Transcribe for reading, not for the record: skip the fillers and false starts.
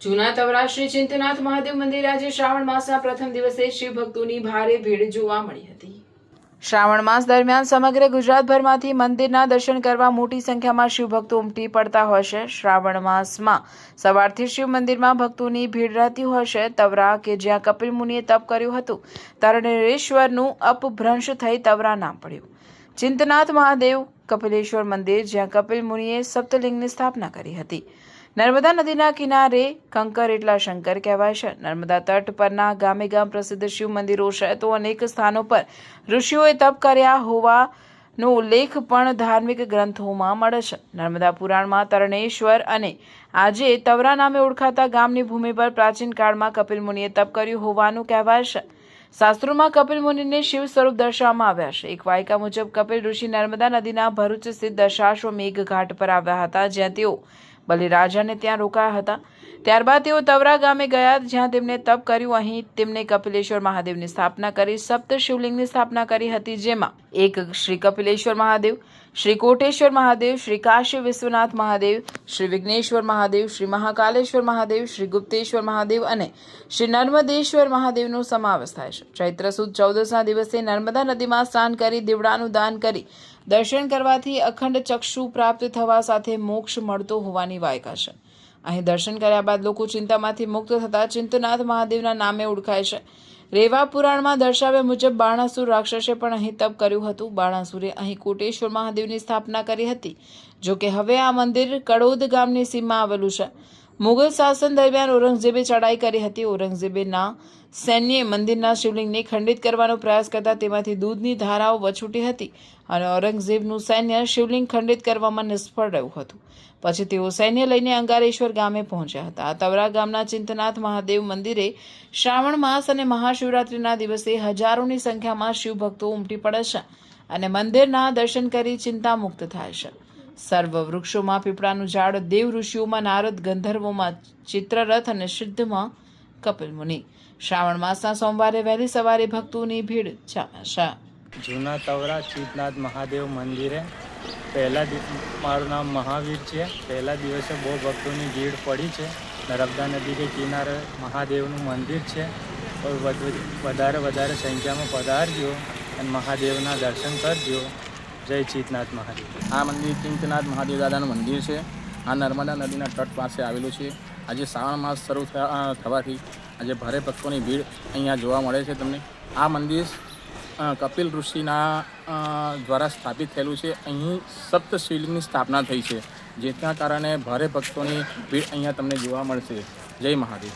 જૂના તવરા શ્રી ચિંતનાથ મહાદેવ મંદિર આજે શ્રાવણ માસના પ્રથમ દિવસે શિવ ભક્તોની ભારે ભીડ જોવા મળી હતી। શ્રાવણ માસ દરમિયાન સમગ્ર ગુજરાતભરમાંથી મંદિરના દર્શન કરવા મોટી સંખ્યામાં શિવ ભક્તો ઉમટી પડતા હોય છે। શ્રાવણ માસમાં સવારથી શિવ મંદિરમાં ભક્તોની ભીડ રહેતી હોય છે। તવરા કે જ્યાં કપિલ મુનિએ તપ કર્યું હતું, તરણેશ્વરનું અપભ્રંશ થઈ તવરા નામ પડ્યું। ચિંતનાથ મહાદેવ કપિલેશ્વર મંદિર જ્યાં કપિલ મુનિએ સપ્તલિંગની સ્થાપના કરી હતી। નર્મદા નદીના કિનારે કંકર એટલા શંકર કહેવાય છે। નર્મદા તટ પરના ગામે ગામ પ્રસિદ્ધ શિવ મંદિરો છે, તો અનેક સ્થાનો પર ઋષિઓએ તપ કર્યા હોવાનો ઉલ્લેખ પણ ધાર્મિક ગ્રંથોમાં મળે છે। નર્મદા પુરાણમાં તરણેશ્વર અને આજે તવરા નામે ઓળખાતા ગામની ભૂમિ પર પ્રાચીન કાળમાં કપિલ મુનિએ તપ કર્યું હોવાનું કહેવાય છે। શાસ્ત્રોમાં કપિલ મુનિને શિવ સ્વરૂપ દર્શાવવામાં આવ્યા છે। એક વાયકા મુજબ કપિલ ઋષિ નર્મદા નદીના ભરૂચ સ્થિત દશાશ્વમેઘ ઘાટ પર આવ્યા હતા, જ્યાં તેઓ બલિરાજાને ત્યાં રોકાયા હતા। ત્યારબાદ તેઓ તવરા ગામે ગયા, જ્યાં તેમણે તપ કર્યું। અહીં તેમણે કપિલેશ્વર મહાદેવની સ્થાપના કરી સપ્ત શિવલિંગની સ્થાપના કરી હતી, જેમાં એક શ્રી કપિલેશ્વર મહાદેવ, શ્રી કોટેશ્વર મહાદેવ, શ્રી કાશી વિશ્વનાથ મહાદેવ, શ્રી વિઘ્નેશ્વર મહાદેવ, શ્રી મહાકાલેશ્વર મહાદેવ, શ્રી ગુપ્તેશ્વર મહાદેવ અને શ્રી નર્મદેશ્વર મહાદેવનો સમાવેશ થાય છે। ચૈત્ર સુદ 14ના દિવસે નર્મદા નદીમાં સ્નાન કરી દીવડાનું દાન કરી દર્શન કરવાથી અખંડ ચક્ષુ પ્રાપ્ત થવા સાથે મોક્ષ મળતો હોવાની વાયકા છે। અહીં દર્શન કર્યા બાદ લોકો ચિંતામાંથી મુક્ત થતા ચિંતનાથ મહાદેવના નામે ઓળખાય છે। રેવા પુરાણમાં દર્શાવ્યા મુજબ બાણાસુર રાક્ષસે પણ અહીં તપ કર્યું હતું। બાણાસુરે અહીં કોટેશ્વર મહાદેવની સ્થાપના કરી હતી। જો કે હવે આ મંદિર કડોદ ગામની સીમમાં આવેલું છે। મુગલ શાસન દરમિયાન ઔરંગઝેબે ચડાઈ કરી હતી। ઔરંગઝેબના સૈન્યએ મંદિરના શિવલિંગને ખંડિત કરવાનો પ્રયાસ કરતા તેમાંથી દૂધની ધારાઓ વછૂટી હતી અને ઔરંગઝેબનું સૈન્ય શિવલિંગ ખંડિત કરવામાં નિષ્ફળ રહ્યું હતું। પછી તેઓ સૈન્ય લઈને અંગારેશ્વર ગામે પહોંચ્યા હતા। આ તવરા ગામના ચિંતનાથ મહાદેવ મંદિરે શ્રાવણ માસ અને મહાશિવરાત્રિના દિવસે હજારોની સંખ્યામાં શિવ ભક્તો ઉમટી પડે છે અને મંદિરના દર્શન કરી ચિંતા મુક્ત થાય છે। સર્વ વૃક્ષોમાં પીપળાનું ઝાડ, દેવ ઋષિઓમાં નારદ, ગંધર્વોમાં ચિત્રરથ અને સિદ્ધમાં કપિલ મુનિ। શ્રાવણ માસના સોમવારે વહેલી સવારે ભક્તોની ભીડ જામે છે। જૂના તવરા ચિંતનાથ મહાદેવ મંદિરે મારું નામ મહાવીર છે। પહેલા દિવસે બહુ ભક્તોની ભીડ પડી છે। નર્મદા નદી કે કિનારે મહાદેવનું મંદિર છે, તો વધારે સંખ્યામાં પધારજો અને મહાદેવના દર્શન કરજો। જય ચિંતનાથ મહાદેવ। આ મંદિર ચિંતનાથ મહાદેવ દાદાનું મંદિર છે। આ નર્મદા નદીના તટ પાસે આવેલું છે। આજે શ્રાવણ માસ શરૂ થવાથી આજે ભારે ભક્તોની ભીડ અહીંયા જોવા મળે છે તમને। આ મંદિર કપિલ ઋષિના દ્વારા સ્થાપિત થયેલું છે। અહીં સપ્ત શિવલિંગની સ્થાપના થઈ છે, જેના કારણે ભારે ભક્તોની ભીડ અહીંયા તમને જોવા મળશે। જય મહાદેવ।